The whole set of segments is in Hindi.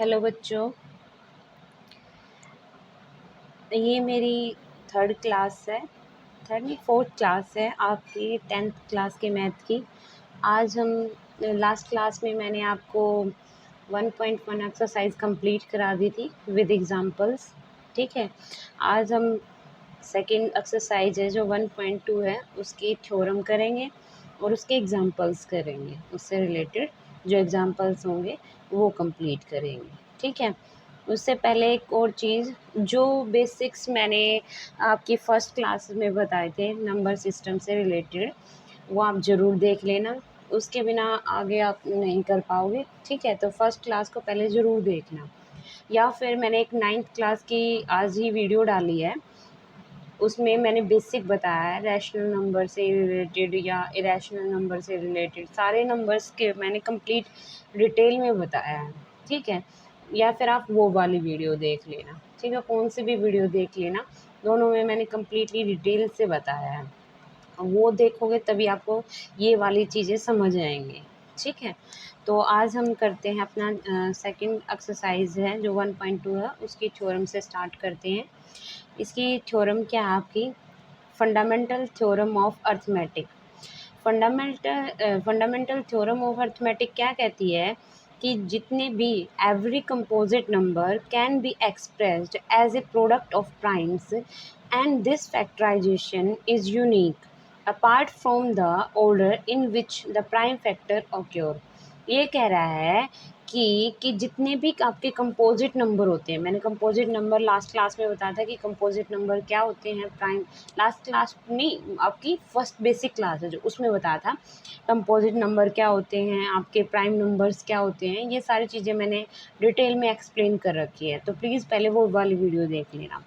हेलो बच्चों, ये मेरी थर्ड क्लास है। थर्ड नहीं, फोर्थ क्लास है आपकी 10th क्लास के मैथ की। आज हम लास्ट क्लास में मैंने आपको 1.1 एक्सरसाइज कंप्लीट करा दी थी विद एग्जांपल्स। ठीक है, आज हम सेकंड एक्सरसाइज है जो 1.2 है, उसकी थ्योरम करेंगे और उसके एग्जांपल्स करेंगे। उससे रिलेटेड जो एग्जांपल्स होंगे वो कंप्लीट करेंगे। ठीक है, उससे पहले एक और चीज़, जो बेसिक्स मैंने आपकी फ़र्स्ट क्लास में बताए थे नंबर सिस्टम से रिलेटेड, वो आप ज़रूर देख लेना। उसके बिना आगे आप नहीं कर पाओगे। ठीक है, तो फर्स्ट क्लास को पहले ज़रूर देखना, या फिर मैंने एक 9th क्लास की आज ही वीडियो डाली है, उसमें मैंने बेसिक बताया है रैशनल नंबर से रिलेटेड या इरेशनल नंबर से रिलेटेड सारे नंबर्स के मैंने कंप्लीट डिटेल में बताया है। ठीक है, या फिर आप वो वाली वीडियो देख लेना। ठीक है, कौन सी भी वीडियो देख लेना, दोनों में मैंने कंप्लीटली डिटेल से बताया है। वो देखोगे तभी आपको ये वाली चीज़ें समझ आएंगी। ठीक है, तो आज हम करते हैं अपना सेकंड एक्सरसाइज है जो 1.2 है, उसकी थ्योरम से स्टार्ट करते हैं। इसकी थ्योरम क्या है आपकी? Fundamental theorem of arithmetic. Fundamental theorem of arithmetic क्या कहती है कि जितने भी every composite number can be expressed as a product of primes and this factorization is unique apart from the order in which the prime factor occur. ये कह रहा है कि जितने भी आपके कंपोजिट नंबर होते हैं, मैंने कंपोजिट नंबर लास्ट क्लास में बताया था कि कंपोजिट नंबर क्या होते हैं। प्राइम लास्ट क्लास नहीं, आपकी फर्स्ट बेसिक क्लास है जो, उसमें बताया था कंपोजिट नंबर क्या होते हैं, आपके प्राइम नंबर्स क्या होते हैं। ये सारी चीज़ें मैंने डिटेल में एक्सप्लेन कर रखी है, तो प्लीज़ पहले वो वाली वीडियो देख लेना।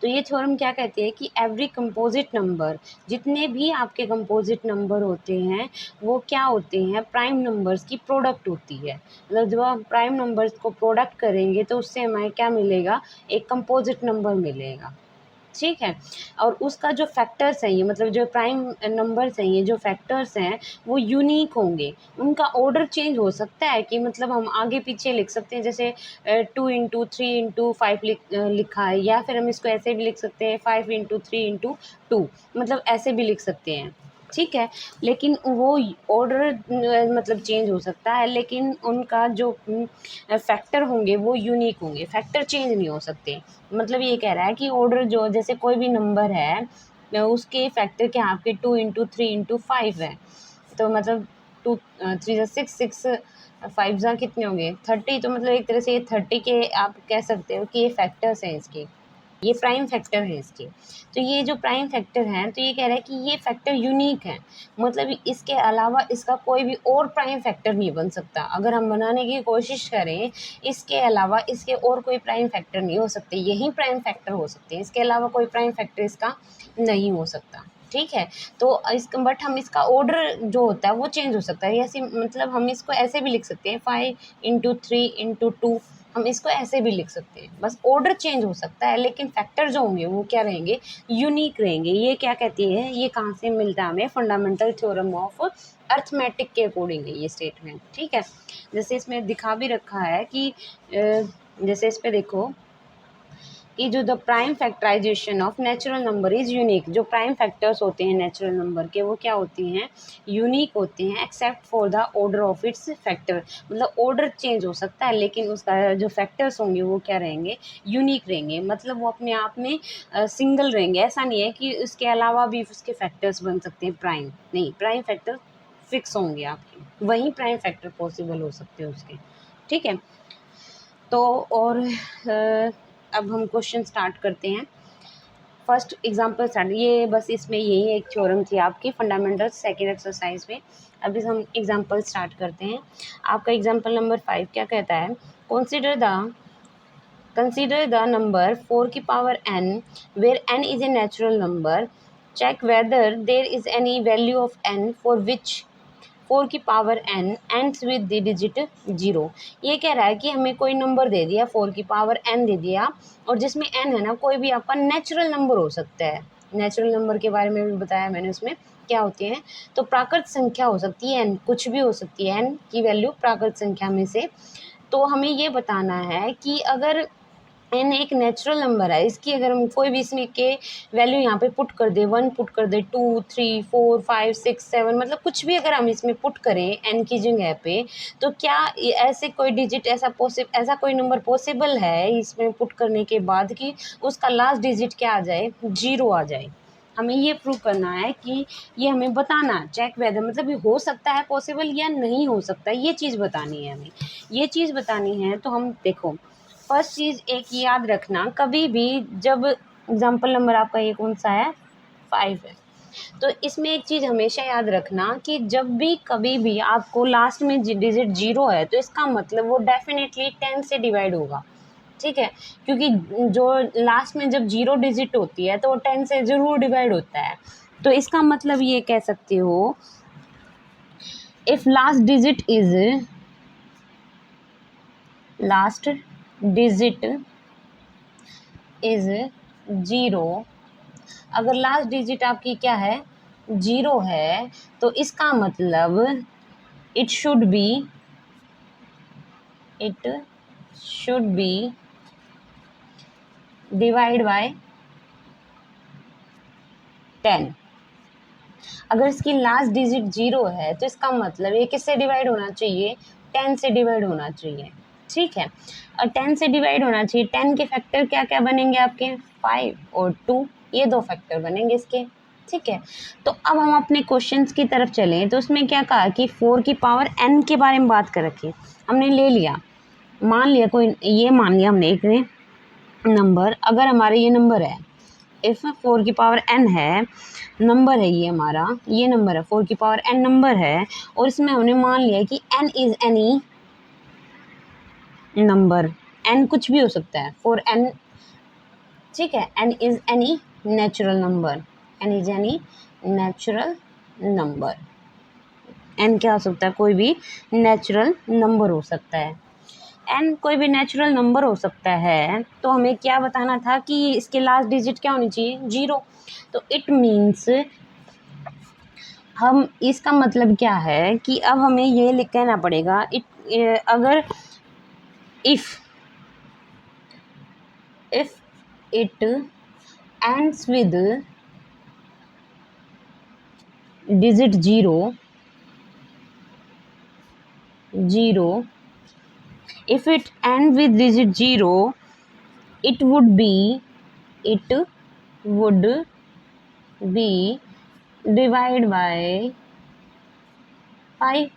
तो ये थ्योरम क्या कहती है कि एवरी कंपोजिट नंबर, जितने भी आपके कंपोजिट नंबर होते हैं वो क्या होते हैं, प्राइम नंबर्स की प्रोडक्ट होती है। मतलब जब आप प्राइम नंबर्स को प्रोडक्ट करेंगे तो उससे हमें क्या मिलेगा, एक कंपोजिट नंबर मिलेगा। ठीक है, और उसका जो फैक्टर्स हैं, ये मतलब जो प्राइम नंबर्स हैं, ये जो फैक्टर्स हैं वो यूनिक होंगे। उनका ऑर्डर चेंज हो सकता है कि मतलब हम आगे पीछे लिख सकते हैं, जैसे 2 × 3 × 5 लिखा है, या फिर हम इसको ऐसे भी लिख सकते हैं 5 × 3 × 2, मतलब ऐसे भी लिख सकते हैं। ठीक है, लेकिन वो ऑर्डर मतलब चेंज हो सकता है, लेकिन उनका जो फैक्टर होंगे वो यूनिक होंगे, फैक्टर चेंज नहीं हो सकते। मतलब ये कह रहा है कि ऑर्डर जो, जैसे कोई भी नंबर है उसके फैक्टर क्या आपके 2 × 3 × 5 है, तो मतलब 2 × 3 = 6, 6 × 5 कितने होंगे 30। तो मतलब एक तरह से ये 30 के आप कह सकते हो कि ये फैक्टर्स हैं इसके, ये प्राइम फैक्टर है इसके। तो ये जो प्राइम फैक्टर हैं, तो ये कह रहा है कि ये फैक्टर यूनिक है, मतलब इसके अलावा इसका कोई भी और प्राइम फैक्टर नहीं बन सकता। अगर हम बनाने की कोशिश करें, इसके अलावा इसके और कोई प्राइम फैक्टर नहीं हो सकते, यही प्राइम फैक्टर हो सकते हैं, इसके अलावा कोई प्राइम फैक्टर इसका नहीं हो सकता। ठीक है, तो इसका बट हम इसका ऑर्डर जो होता है वो चेंज हो सकता है। ऐसे मतलब हम इसको ऐसे भी लिख सकते हैं 5 × 3 × 2, हम इसको ऐसे भी लिख सकते हैं, बस ऑर्डर चेंज हो सकता है, लेकिन फैक्टर जो होंगे वो क्या रहेंगे, यूनिक रहेंगे। ये क्या कहती है, ये कहाँ से मिलता है हमें, फंडामेंटल थ्योरम ऑफ अर्थमेटिक के अकॉर्डिंग है ये स्टेटमेंट। ठीक है, जैसे इसमें दिखा भी रखा है कि जैसे इस पे देखो कि जो the prime factorization of natural number is unique, जो प्राइम फैक्टर्स होते हैं नेचुरल नंबर के वो क्या होती हैं, यूनिक होते हैं, except for the order of its factor. मतलब ऑर्डर चेंज हो सकता है, लेकिन उसका जो फैक्टर्स होंगे वो क्या रहेंगे, यूनिक रहेंगे। मतलब वो अपने आप में सिंगल रहेंगे। ऐसा नहीं है कि उसके अलावा भी उसके फैक्टर्स बन सकते हैं, प्राइम नहीं, प्राइम फैक्टर फिक्स होंगे आपके, वही प्राइम फैक्टर पॉसिबल हो सकते हैं उसके। ठीक है, तो और अब हम क्वेश्चन स्टार्ट करते हैं। फर्स्ट एग्जांपल स्टार्ट, ये बस इसमें यही एक थ्योरम थी आपकी फंडामेंटल सेकंड एक्सरसाइज में। अभी हम एग्जांपल स्टार्ट करते हैं। आपका एग्जांपल नंबर 5 क्या कहता है, consider the number 4n where n is a natural number. Check whether there is any value of n for which 4n ends with the digit 0। ये कह रहा है कि हमें कोई नंबर दे दिया, 4n दे दिया, और जिसमें n है ना, कोई भी आपका नेचुरल नंबर हो सकता है। नेचुरल नंबर के बारे में भी बताया मैंने, उसमें क्या होते हैं, तो प्राकृत संख्या हो सकती है n, कुछ भी हो सकती है, n की वैल्यू प्राकृत संख्या में से तो हमें ये बताना है कि अगर n एक नेचुरल नंबर है, इसकी अगर हम कोई भी इसमें के वैल्यू यहाँ पे पुट कर दे, 1 पुट कर दे, 2 3 4 5 6 7 मतलब कुछ भी अगर हम इसमें पुट करें n की जगह पे, तो क्या ऐसे कोई डिजिट ऐसा कोई नंबर पॉसिबल है इसमें पुट करने के बाद कि उसका लास्ट डिजिट क्या आ जाए, 0 आ जाए। हमें ये प्रूव करना है कि ये हमें बताना, चेक वेदर मतलब ये हो सकता है पॉसिबल या नहीं हो सकता, ये चीज़ बतानी है हमें। ये चीज़ बतानी है तो हम देखो, फर्स्ट चीज़ एक याद रखना, कभी भी जब एग्जाम्पल नंबर आपका ये कौन सा है, 5 है, तो इसमें एक चीज़ हमेशा याद रखना कि जब भी कभी भी आपको लास्ट में डिजिट 0 है तो इसका मतलब वो डेफिनेटली 10 से डिवाइड होगा, ठीक है, क्योंकि जो लास्ट में जब 0 डिजिट होती है तो वो 10 से ज़रूर डिवाइड होता है। तो इसका मतलब ये कह सकते हो, इफ़ लास्ट डिजिट इज़ 0, अगर लास्ट डिजिट आपकी क्या है, 0 है, तो इसका मतलब it should be divide bye 10। अगर इसकी लास्ट डिजिट 0 है तो इसका मतलब ये किससे डिवाइड होना चाहिए, 10 से डिवाइड होना चाहिए, ठीक है। और 10 से डिवाइड होना चाहिए, 10 के फैक्टर क्या क्या बनेंगे आपके, 5 और 2, ये 2 फैक्टर बनेंगे इसके, ठीक है। तो अब हम अपने क्वेश्चंस की तरफ चलें, तो उसमें क्या कहा कि 4 की पावर n के बारे में बात कर रखी, हमने ले लिया, मान लिया कोई, ये मान लिया हमने एक नंबर, अगर हमारे ये नंबर है, इफ 4 की पावर n है, नंबर है ये हमारा, ये नंबर है 4 की पावर n नंबर है, और इसमें हमने मान लिया कि n is any number, n कुछ भी हो सकता है फॉर n, ठीक है, n is any natural number, n is any natural number, n क्या हो सकता है, कोई भी नेचुरल नंबर हो सकता है, n कोई भी नेचुरल नंबर हो सकता है। तो हमें क्या बताना था कि इसके लास्ट डिजिट क्या होनी चाहिए, 0। तो इट मीन्स, हम इसका मतलब क्या है कि अब हमें ये कहना पड़ेगा, अगर if it ends with digit 0, if it ends with digit 0, it would be divided by 5।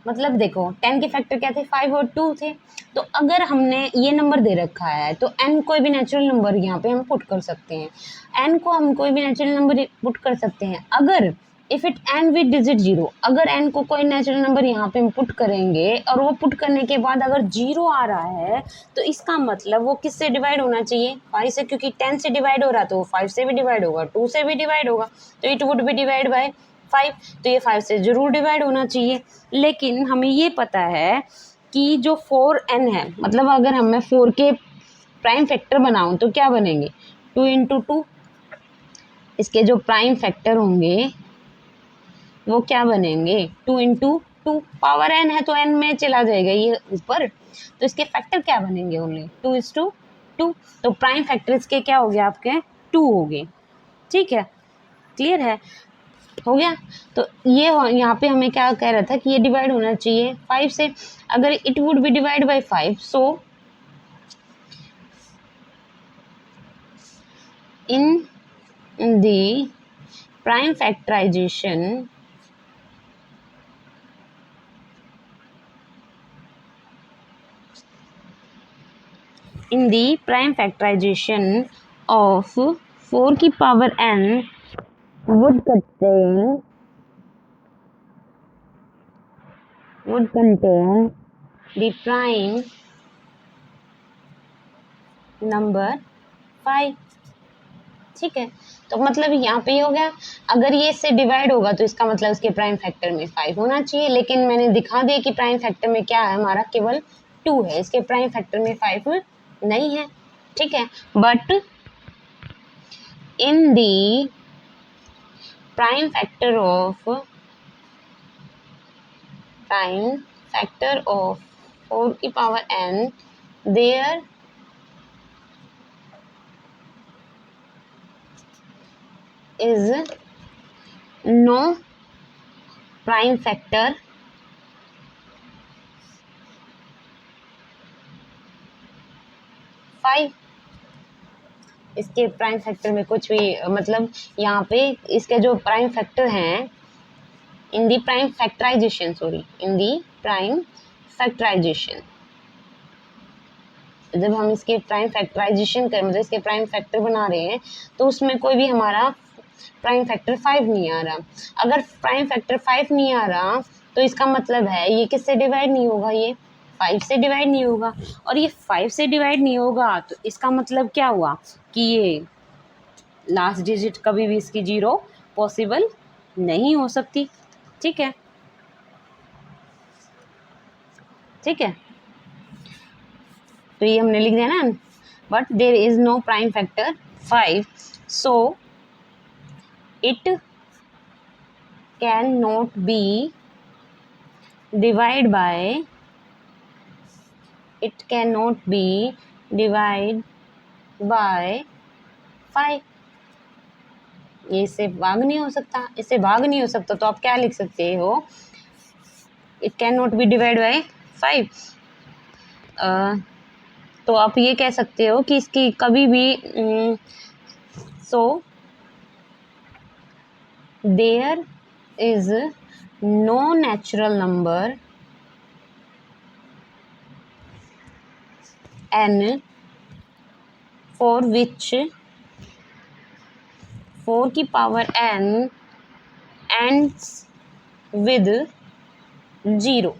मतलब देखो 10 के फैक्टर क्या थे, 5 और 2 थे, तो अगर हमने ये नंबर दे रखा है तो n कोई भी नेचुरल नंबर यहाँ पे हम पुट कर सकते हैं, n को हम कोई भी नेचुरल नंबर पुट कर सकते हैं। अगर if it and with digit 0, अगर n को कोई नेचुरल नंबर यहाँ पे हम पुट करेंगे और वो पुट करने के बाद अगर 0 आ रहा है तो इसका मतलब वो किससे डिवाइड होना चाहिए, 5 से, क्योंकि 10 से डिवाइड हो रहा है तो 5 से भी डिवाइड होगा, 2 से भी डिवाइड होगा, तो it would be divide by 5, तो ये 5 से ज़रूर डिवाइड होना चाहिए। लेकिन हमें ये पता है कि जो 4n है, मतलब अगर हम मैं 4 के प्राइम फैक्टर बनाऊं तो क्या बनेंगे, 2 इंटू 2, इसके जो प्राइम फैक्टर होंगे वो क्या बनेंगे, 2 इंटू 2, पावर n है तो n में चला जाएगा ये ऊपर, तो इसके फैक्टर क्या बनेंगे, ओनली 2:2, तो प्राइम फैक्टर इसके क्या हो गया आपके, 2 हो गए, ठीक है, क्लियर है, हो गया। तो ये यहाँ पे हमें क्या कह रहा था कि ये डिवाइड होना चाहिए 5 से, अगर it would be divide by 5, so in the prime factorization of 4 की power n would contain the prime number 5, ठीक है। तो मतलब यहाँ पे हो गया, अगर ये इससे डिवाइड होगा तो इसका मतलब इसके प्राइम फैक्टर में 5 होना चाहिए, लेकिन मैंने दिखा दिया कि प्राइम फैक्टर में क्या है हमारा, केवल 2 है, इसके प्राइम फैक्टर में 5 नहीं है, ठीक है। But in the prime factor of 4 की power n there is no prime factor five. इसके प्राइम फैक्टर में कुछ भी मतलब यहाँ पे इसके जो प्राइम फैक्टर हैं इन दी प्राइम फैक्टराइजेशन जब हम इसके प्राइम फैक्टराइजेशन कर मतलब इसके प्राइम फैक्टर बना रहे हैं तो उसमें कोई भी हमारा प्राइम फैक्टर 5 नहीं आ रहा। अगर प्राइम फैक्टर 5 नहीं आ रहा तो इसका मतलब है ये किससे डिवाइड नहीं होगा, ये 5 से डिवाइड नहीं होगा। और ये 5 से डिवाइड नहीं होगा तो इसका मतलब क्या हुआ कि ये लास्ट डिजिट कभी भी इसकी 0 पॉसिबल नहीं हो सकती। ठीक है, ठीक है, तो ये हमने लिख दिया ना, but there is no prime factor 5 so it can not be divide by five. ये इससे भाग नहीं हो सकता, इससे भाग नहीं हो सकता तो आप क्या लिख सकते हो, it can not be divide by 5। तो आप ये कह सकते हो कि इसकी कभी भी so there is no natural number n for which 4 की पावर n ends with 0।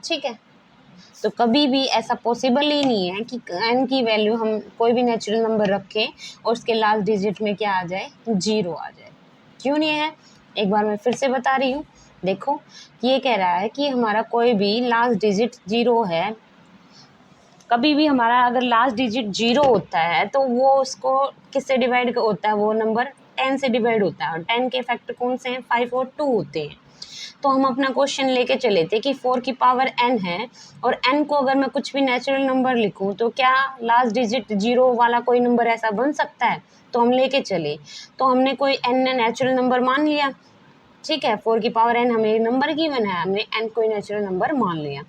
ठीक है, तो कभी भी ऐसा पॉसिबल ही नहीं है कि n की वैल्यू हम कोई भी नेचुरल नंबर रखें और उसके लास्ट डिजिट में क्या आ जाए, 0 आ जाए। क्यों नहीं है, एक बार मैं फिर से बता रही हूँ। देखो ये कह रहा है कि हमारा कोई भी लास्ट डिजिट 0 है, कभी भी हमारा अगर लास्ट डिजिट 0 होता है तो वो उसको किससे डिवाइड होता है, वो नंबर 10 से डिवाइड होता है। और 10 के फैक्टर कौन से हैं, 5 और 2 होते हैं। तो हम अपना क्वेश्चन लेके चले थे कि 4 की पावर n है और n को अगर मैं कुछ भी नेचुरल नंबर लिखूं तो क्या लास्ट डिजिट 0 वाला कोई नंबर ऐसा बन सकता है, तो हम लेके चले। तो हमने कोई n नेचुरल नंबर मान लिया। ठीक है, 4 की पावर n हमें नंबर गिवन है, हमने n कोई नेचुरल नंबर मान लिया।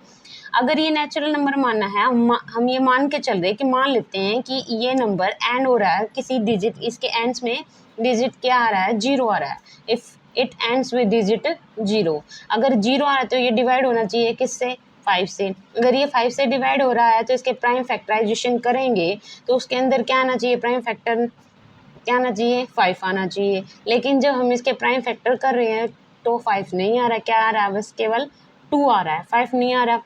अगर ये नेचुरल नंबर मानना है, हम ये मान के चल रहे कि मान लेते हैं कि ये नंबर एंड हो रहा है किसी डिजिट, इसके एंड्स में डिजिट क्या आ रहा है, 0 आ रहा है। If it ends with digit 0, अगर 0 आ रहा है तो ये डिवाइड होना चाहिए किससे, 5 से। अगर ये 5 से डिवाइड हो रहा है तो इसके प्राइम फैक्टराइजेशन करेंगे तो उसके अंदर क्या आना चाहिए, प्राइम फैक्टर क्या आना चाहिए, 5 आना चाहिए। लेकिन जब हम इसके प्राइम फैक्टर कर रहे हैं तो 5 नहीं आ रहा, क्या आ रहा है, बस केवल 2 आ रहा है, 5 नहीं आ रहा।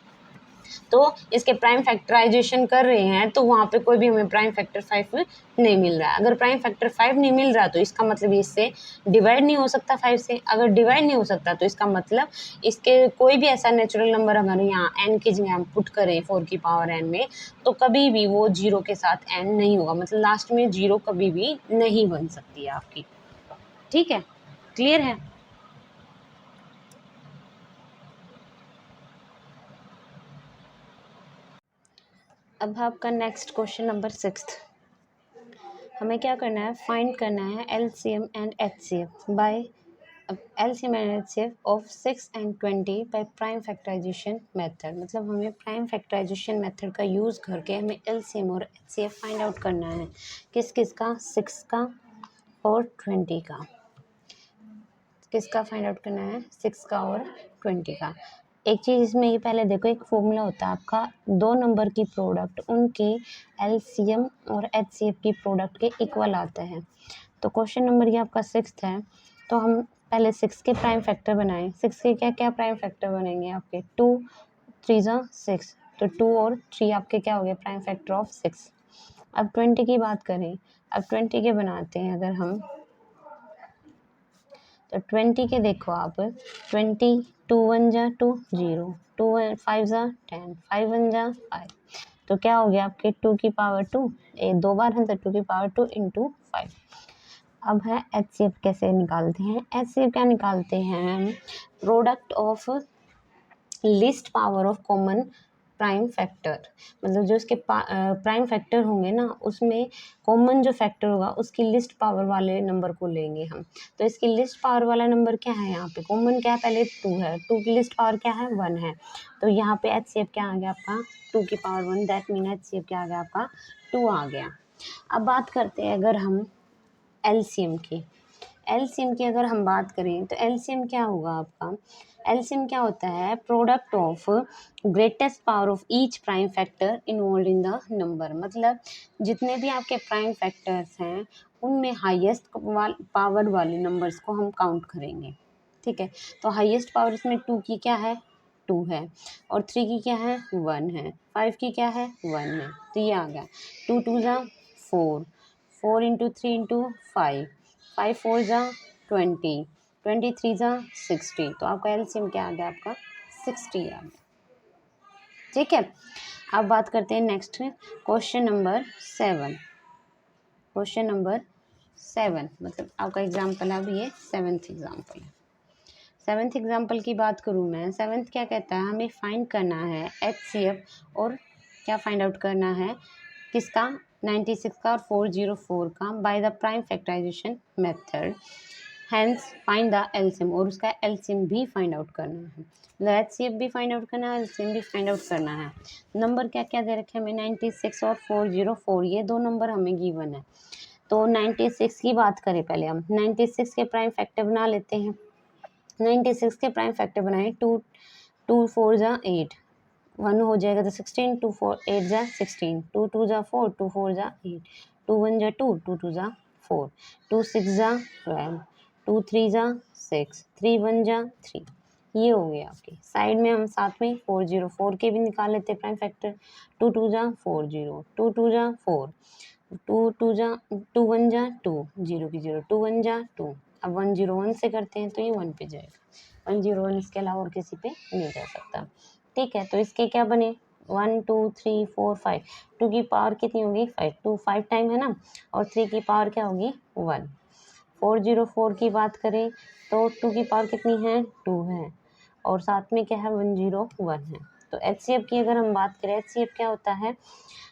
तो इसके प्राइम फैक्टराइजेशन कर रहे हैं तो वहाँ पे कोई भी हमें प्राइम फैक्टर 5 नहीं मिल रहा है। अगर प्राइम फैक्टर 5 नहीं मिल रहा तो इसका मतलब इससे डिवाइड नहीं हो सकता 5 से। अगर डिवाइड नहीं हो सकता तो इसका मतलब इसके कोई भी ऐसा नेचुरल नंबर अगर यहाँ n की जगह हम पुट करें 4 की पावर n में तो कभी भी वो 0 के साथ n नहीं होगा, मतलब लास्ट में 0 कभी भी नहीं बन सकती है आपकी। ठीक है, क्लियर है। अब आपका नेक्स्ट क्वेश्चन नंबर 6। हमें क्या करना है, फाइंड करना है LCM and HCF by LCM and HCF of 6 and 20 by prime factorization method. मतलब हमें प्राइम फैक्टराइजेशन मेथड का यूज़ करके हमें LCM और HCF फाइंड आउट करना है। किस किस का, 6 का और 20 का। किसका फाइंड आउट करना है, 6 का और 20 का। एक चीज़ इसमें ये पहले देखो, एक फॉर्मूला होता है आपका, दो नंबर की प्रोडक्ट उनके LCM और HCF की प्रोडक्ट के इक्वल आते हैं। तो क्वेश्चन नंबर ये आपका 6 है, तो हम पहले 6 के प्राइम फैक्टर बनाएं। 6 के क्या क्या प्राइम फैक्टर बनेंगे आपके, 2 3 ज़ा 6, तो 2 और 3 आपके क्या हो गए, प्राइम फैक्टर ऑफ 6। अब 20 की बात करें, अब 20 के बनाते हैं अगर हम, तो 20 के देखो आप, 20 2 1 जा 2 0, 2 5 जा 10, 5 1 जा 5, तो क्या हो गया आपके 2 की पावर 2, दो बार है तो 2 की पावर 2 इंटू 5। अब है HCF कैसे निकालते हैं, HCF क्या निकालते हैं, product of list power of common prime factor, मतलब जो इसके प्राइम फैक्टर होंगे ना उसमें कॉमन जो फैक्टर होगा उसकी लिस्ट पावर वाले नंबर को लेंगे हम। तो इसकी लिस्ट पावर वाला नंबर क्या है, यहाँ पे कॉमन क्या है, पहले 2 है, 2 की लिस्ट पावर क्या है 1 है, तो यहाँ पे HCF क्या आ गया आपका 2 की पावर 1, दैट मीन HCF क्या आ गया आपका 2 आ गया। अब बात करते हैं अगर हम LCM की, LCM की अगर हम बात करें तो LCM क्या होगा आपका, LCM क्या होता है, product of greatest power of each prime factor involve in the number, मतलब जितने भी आपके प्राइम फैक्टर्स हैं उनमें हाईएस्ट पावर वाले नंबर्स को हम काउंट करेंगे। ठीक है, तो हाईएस्ट पावर इसमें 2 की क्या है 2 है, और 3 की क्या है 1 है, 5 की क्या है 1 है, तो ये आ गया 2 2 जा 4, 4 इंटू 3 इंटू 5, 5 4 जा 20, 23 जा 60, तो आपका LCM क्या आ गया आपका 60 आ गया। ठीक है, अब बात करते हैं next question number 7। Question number 7 मतलब आपका एग्जाम्पल है, अभी ये 7th एग्जाम्पल है। 7th एग्जाम्पल की बात करूँ मैं, 7th क्या कहता है, हमें फाइंड करना है HCF और क्या फाइंड आउट करना है किसका 96 का और 404 का by the prime factorization method, hence find the LCM, और उसका LCM भी फाइंड आउट करना है, मतलब HCF भी फाइंड आउट करना है, LCM भी फाइंड आउट करना है। नंबर क्या क्या दे रखे हैं हमें 96 और 404, ये दो नंबर हमें गिवन है। तो 96 की बात करें पहले हम 96 के प्राइम फैक्टर बना लेते हैं। 96 के प्राइम फैक्टर बनाए 2 2 4 जा 8, 1 हो जाएगा तो 16, 2 4 8 जा 16, 2 2 जा 4, 2 4 जा 8, 2 1 जा 2, 2 2 जा 4, 2 6 जा 12, 2 3 जा 6, 3 1 जा 3, ये हो गया आपके। साइड में हम साथ में 404 के भी निकाल लेते हैं प्राइम फैक्टर, 2 2 जा 4 0, 2 2 जा 4, 2 2 जा 2 1 जा 2, 0 की 0, 2 1 जा 2, अब 1 0 1 से करते हैं तो ये 1 पे जाएगा, 1 0 1 इसके अलावा और किसी पे नहीं जा सकता। ठीक है, तो इसके क्या बने 1 2 3 4 5, 2 की पावर कितनी होगी 5, 2 5 टाइम है ना, और 3 की पावर क्या होगी 1। 404 की बात करें तो 2 की पावर कितनी है 2 है, और साथ में क्या है 101 है। तो HCF की अगर हम बात करें, HCF क्या होता है,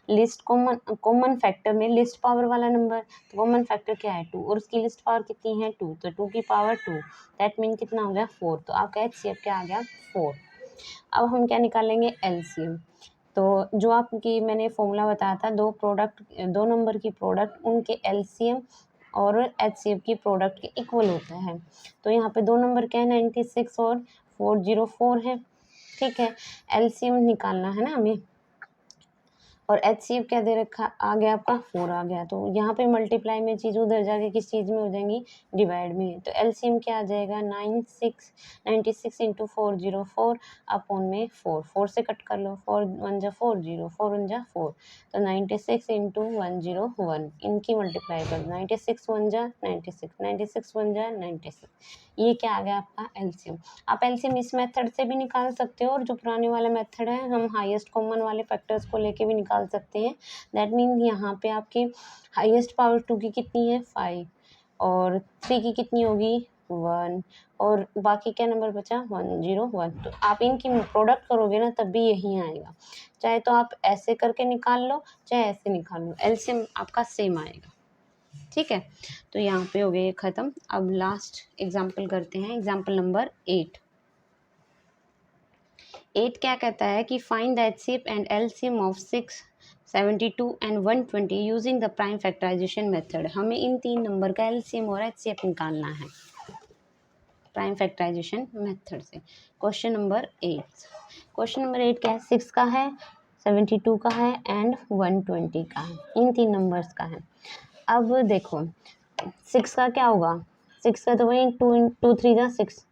लिस्ट कॉमन फैक्टर में लिस्ट पावर वाला नंबर, तो कॉमन फैक्टर क्या है 2, और उसकी लिस्ट पावर कितनी है 2, तो 2 की पावर 2, दैट मीन कितना हो गया 4, तो आपका HCF क्या आ गया 4। अब हम क्या निकालेंगे LCM, तो जो आपकी मैंने फॉर्मूला बताया था, दो नंबर की प्रोडक्ट उनके LCM और HCF की प्रोडक्ट के इक्वल होता है। तो यहाँ पे दो नंबर क्या है 96 और 404 है। ठीक है, LCM निकालना है ना हमें, और HCF क्या दे रखा आ गया आपका 4 आ गया, तो यहाँ पे मल्टीप्लाई में चीज़ उधर जाके किस चीज़ में हो जाएंगी डिवाइड में, तो LCM क्या आ जाएगा 96 इंटू 404 अपॉन में 4, 4 से कट कर लो, 4 1 जा 4 0, 4 1 जा 4, तो 96 इंटू 101 इनकी मल्टीप्लाई कर दो, 96 1 जा 96, 96 1 जा 96, ये क्या आ गया आपका LCM। आप LCM इस मेथड से भी निकाल सकते हो, और जो पुराने वाला मेथड है हम हाईएस्ट कॉमन वाले फैक्टर्स को लेके भी निकाल सकते हैं। दैट मीन यहाँ पे आपकी हाईएस्ट पावर 2 की कितनी है 5, और 3 की कितनी होगी 1, और बाकी क्या नंबर बचा 101, तो आप इनकी प्रोडक्ट करोगे ना तब भी यही आएगा, चाहे तो आप ऐसे करके निकाल लो चाहे ऐसे निकाल लो, LCM आपका सेम आएगा। ठीक है, तो यहाँ पे हो गए ख़त्म। अब लास्ट एग्जाम्पल करते हैं, एग्जाम्पल नंबर 8। 8 क्या कहता है कि find the HCF and LCM of 6, 72 and 120 using the prime factorization method. हमें इन तीन नंबर का LCM और HCF निकालना है प्राइम फैक्टराइजेशन मेथड से। क्वेश्चन नंबर 8, क्वेश्चन नंबर 8 क्या है, 6 का है, 72 का है एंड 120 का है, इन तीन नंबर्स का है। अब देखो 6 का क्या होगा, 6 का तो वही 2 3 जा 6।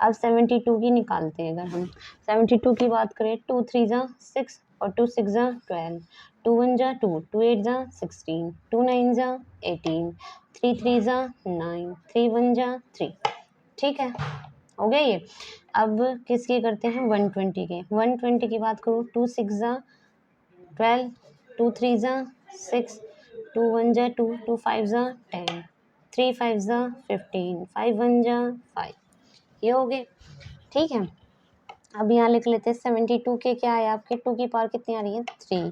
अब 72 की निकालते हैं, अगर हम 72 की बात करें 2 3 जा 6 और 2 6 जा 12, 2 1 जा 2, 2 8 जा 16, 2 9 जा 18, 3 3 जा 9, 3 1 जा 3। ठीक है, हो गया ये। अब किसकी करते हैं 120 के, 120 की बात करूँ 2 6 जा 12, 2 3 जा 6, 2 1 जा 2, 2 5 जा 10, 3 5 जा 15, 5 1 जा 5, ये हो गए। ठीक है, अब यहाँ लिख लेते हैं 72 के क्या है आपके 2 की पावर कितनी आ रही है 3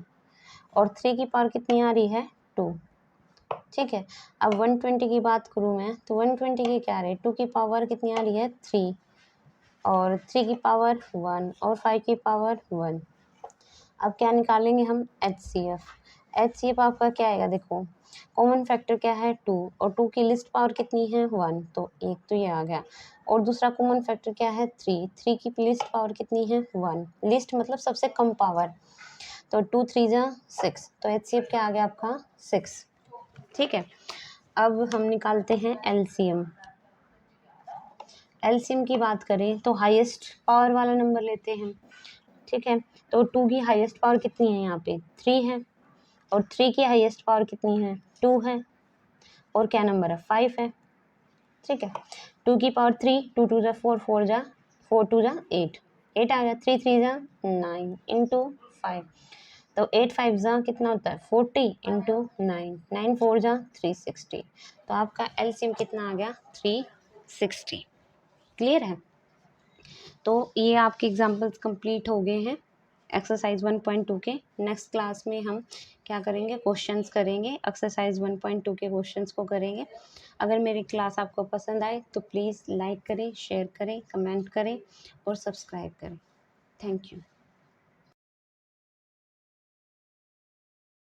और 3 की पावर कितनी आ रही है 2। ठीक है, अब 120 की बात करूँ मैं तो 120 की क्या आ रही है 2 की पावर कितनी आ रही है 3 और 3 की पावर 1 और 5 की पावर 1। अब क्या निकालेंगे हम HCF आपका क्या आएगा देखो, कॉमन फैक्टर क्या है 2 और 2 की लिस्ट पावर कितनी है 1 तो एक तो ये आ गया और दूसरा कॉमन फैक्टर क्या है 3 की लिस्ट पावर कितनी है 1 लिस्ट मतलब सबसे कम पावर तो 2 3 जा 6 तो HCF क्या आ गया आपका 6। ठीक है, अब हम निकालते हैं एलसीएम की बात करें तो हाईएस्ट पावर वाला नंबर लेते हैं। ठीक है, तो 2 की हाईएस्ट पावर कितनी है यहाँ पे 3 है और 3 की हाईएस्ट पावर कितनी है 2 है और क्या नंबर है 5 है। ठीक है, 2 की पावर 3 2 2 जा 4 4 जा 4 2 जा 8 8 आ गया 3 3 जा 9 इंटू 5 तो 8 5 जा कितना होता है 40 इंटू 9 9 4 जा 360 तो आपका एलसीएम कितना आ गया 360। क्लियर है, तो ये आपके एग्जाम्पल्स कंप्लीट हो गए हैं एक्सरसाइज 1.2 के। नेक्स्ट क्लास में हम क्या करेंगे क्वेश्चंस करेंगे, एक्सरसाइज 1.2 के क्वेश्चंस को करेंगे। अगर मेरी क्लास आपको पसंद आए तो प्लीज़ लाइक करें, शेयर करें, कमेंट करें और सब्सक्राइब करें। Thank you.